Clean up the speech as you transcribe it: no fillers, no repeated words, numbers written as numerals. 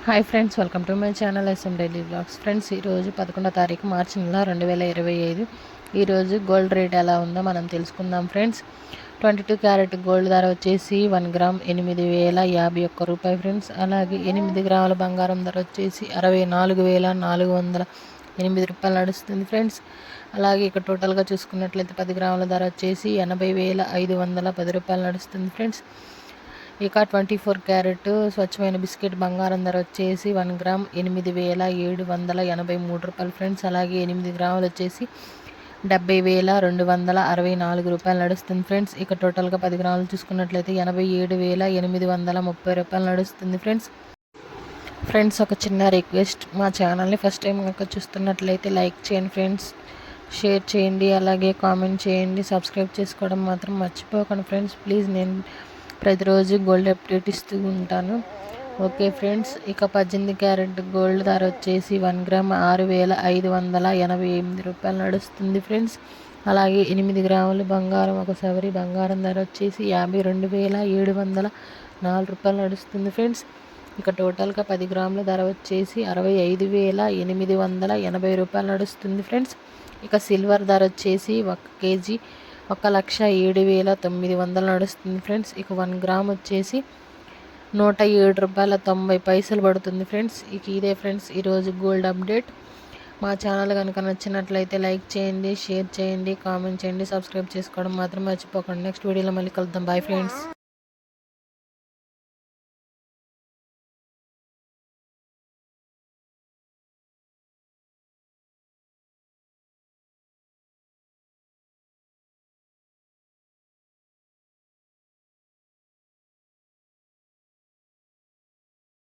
Hi friends, welcome to my channel SM daily blogs. Friends, ఈరోజు 11వ తారీఖు మార్చి నెల 2025. ఈరోజు గోల్డ్ రేట్ ఎలా ఉందో మనం తెలుసుకుందాం. ఫ్రెండ్స్, 22 క్యారెట్ గోల్డ్ ధర వచ్చేసి 1 గ్రామ్ 8,051 రూపాయలు ఫ్రెండ్స్. అలాగే 8 గ్రాముల బంగారం ధర వచ్చేసి 64,408 రూపాయలు నడుస్తుంది ఫ్రెండ్స్. అలాగే ఇక్కడ టోటల్గా చూసుకున్నట్లయితే 10 గ్రాముల ధర వచ్చేసి 80,510 రూపాయలు నడుస్తుంది ఫ్రెండ్స్. ఇక 24 క్యారెట్ స్వచ్ఛమైన బిస్కెట్ బంగారం ధర వచ్చేసి 1 గ్రామ్ 8,783 రూపాయలు ఫ్రెండ్స్. అలాగే 8 గ్రాములు వచ్చేసి 70,264 రూపాయలు నడుస్తుంది ఫ్రెండ్స్. ఇక టోటల్గా 10 గ్రాములు చూసుకున్నట్లయితే 87,830 రూపాయలు నడుస్తుంది ఫ్రెండ్స్. ఒక చిన్న రిక్వెస్ట్, మా ఛానల్ని ఫస్ట్ టైం కనుక చూస్తున్నట్లయితే లైక్ చేయండి ఫ్రెండ్స్, షేర్ చేయండి, అలాగే కామెంట్ చేయండి. సబ్స్క్రైబ్ చేసుకోవడం మాత్రం మర్చిపోకండి ఫ్రెండ్స్ ప్లీజ్. నేను ప్రతిరోజు గోల్డ్ అప్డేట్ ఇస్తూ ఉంటాను. ఓకే ఫ్రెండ్స్, ఇక 18 క్యారెట్ గోల్డ్ ధర వచ్చేసి 1 గ్రామ్ 6,588 రూపాయలు నడుస్తుంది ఫ్రెండ్స్. అలాగే 8 గ్రాములు బంగారం ఒక సవరి బంగారం ధర వచ్చేసి 52,704 రూపాయలు నడుస్తుంది ఫ్రెండ్స్. ఇక టోటల్గా 10 గ్రాముల ధర వచ్చేసి 65,880 రూపాయలు నడుస్తుంది ఫ్రెండ్స్. ఇక సిల్వర్ ధర వచ్చేసి 1 కేజీ 1,07,900 నడుస్తుంది ఫ్రెండ్స్. ఇక 1 గ్రామ్ వచ్చేసి 107 రూపాయల 90 పైసలు పడుతుంది ఫ్రెండ్స్. ఇక ఇదే ఫ్రెండ్స్ ఈరోజు గోల్డ్ అప్డేట్. మా ఛానల్ కనుక నచ్చినట్లయితే లైక్ చేయండి, షేర్ చేయండి, కామెంట్ చేయండి, సబ్స్క్రైబ్ చేసుకోవడం మాత్రం మర్చిపోకండి. నెక్స్ట్ వీడియోలో మళ్ళీ కలుద్దాం. Bye friends.